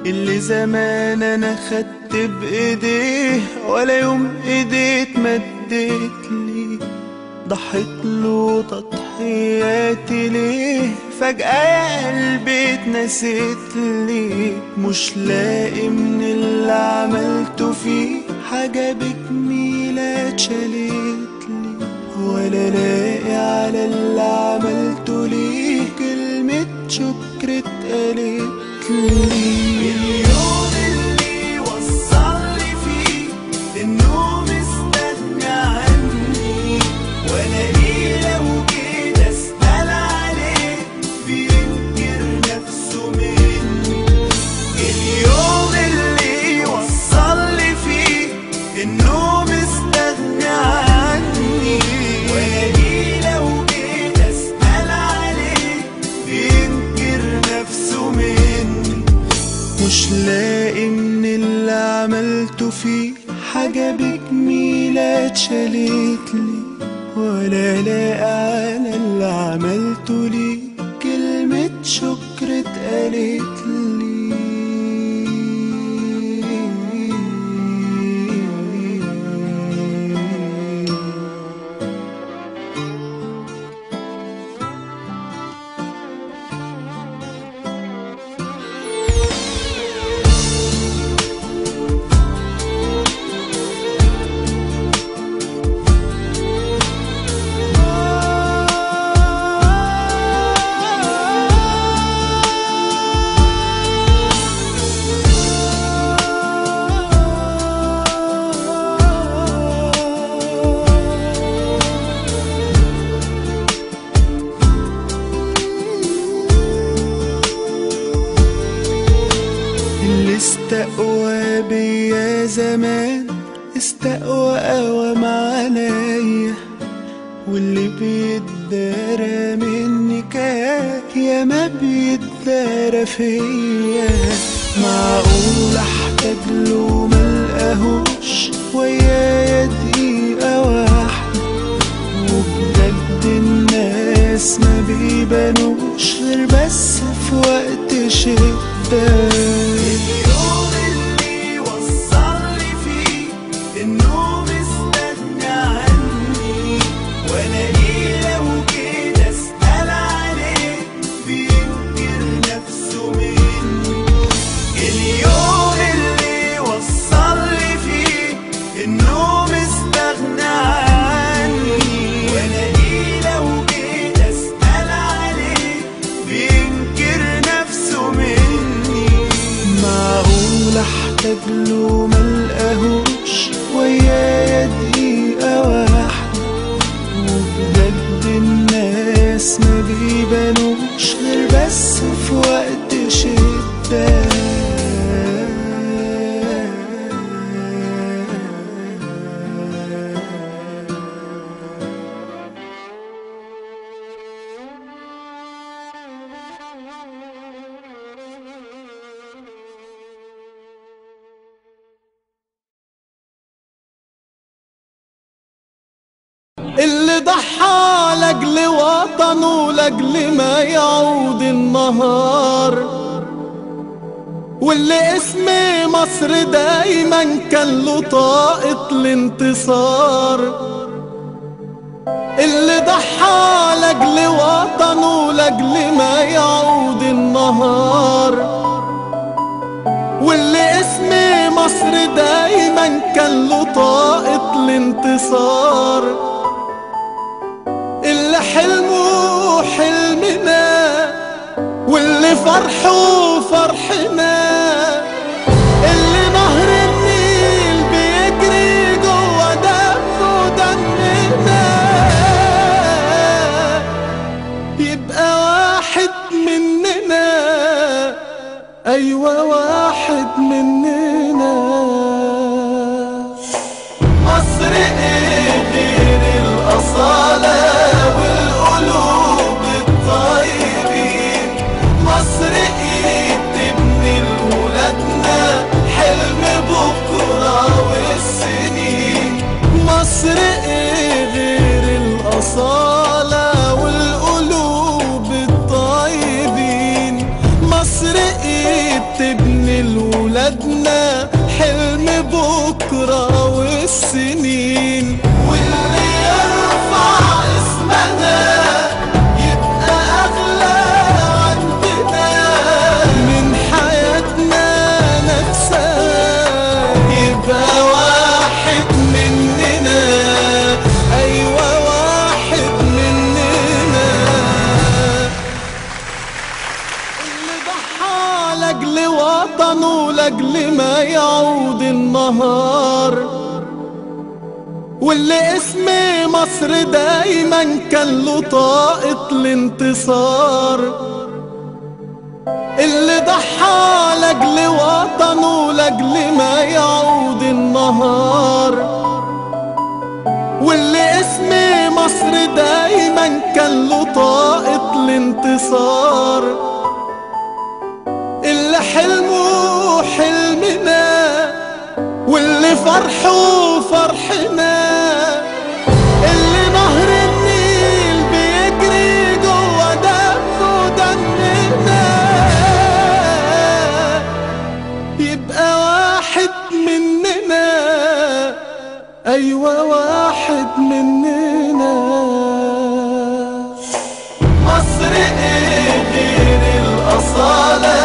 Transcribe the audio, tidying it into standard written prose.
اللي زمان انا خدت بايديه ولا يوم ايديه اتمدت لي، ضحيت له تضحياتي ليه فجأة يا قلبي اتنسيت لي. مش لاقي من اللي عملته فيه حاجة بجميلة اتشالت لي، ولا لاقي على اللي عملته ليه كلمة شكر اتقالت لي. اليوم اللي وصلني فيه انه مستغني عني، وانا ليه لو جيت اسأل عليه بينكر نفسه مني. اليوم اللي وصلني فيه انه مستغني عني، وانا ليه لو جيت اسأل عليه بينكر نفسه مني. مش لاقي من اللي عملته فيه حاجة بجميلة اتشالت لي، ولا لاقي على اللي عملته ليه كلمة شكر اتقالت لي. استقوى بيا زمان استقوى قوام عليا، واللي بيتدارى مني كان يا ما بيتدارى فيا. معقول احتاج له ملقاهوش ويايا دقيقة واحدة، وبجد الناس ما بيبانوش غير بس في وقت شدة. اليوم اللي وصلني فيه انه مستغني عني، وانا ليه لو جيت اسأل عليه بينكر نفسه مني. اليوم اللي وصلني فيه انه مستغني عني، وانا ليه لو جيت اسأل عليه بينكر نفسه مني. معقول احتاج له ملقاهوش ويايا دقيقة واحدة، وبجد الناس ما بيبانوش غير بس في وقت شدة. اللي ضحى لاجل وطنه لاجل ما يعود النهار، واللي اسم مصر دايما كان له طاقة الانتصار. اللي ضحى لاجل وطنه لاجل ما يعود النهار، واللي اسم مصر دايما كان له طاقة الانتصار. اللي حلمه حلمنا واللي فرحه فرحنا، اللي نهر النيل بيجري جوا دمه دمنا، يبقى واحد مننا، أيوة واحد مننا. مصر ايه غير الأصالة والقلوب الطيبين؟ مصر ايه تبني لولادنا حلم بكرة والسنين؟ مصر ايه غير الأصالة والقلوب الطيبين؟ مصر ايه تبني لولادنا حلم بكرة والسنين، واللي يرفع اسمنا يبقى أغلى عندنا من حياتنا نفسها، يبقى واحد مننا، أيوة واحد مننا. اللي ضحى لأجل وطنه لأجل ما يعود النهار، واللي اسم مصر دايما كان له طاقة الانتصار، اللي ضحى لأجل وطنه لأجل ما يعود النهار، واللي اسم مصر دايما كان له طاقة الانتصار، اللي حلمه حلمنا واللي فرحه فرحنا، اللي نهر النيل بيجري جوا دمه دمنا، يبقى واحد مننا، أيوة واحد مننا. مصر ايه غير الأصالة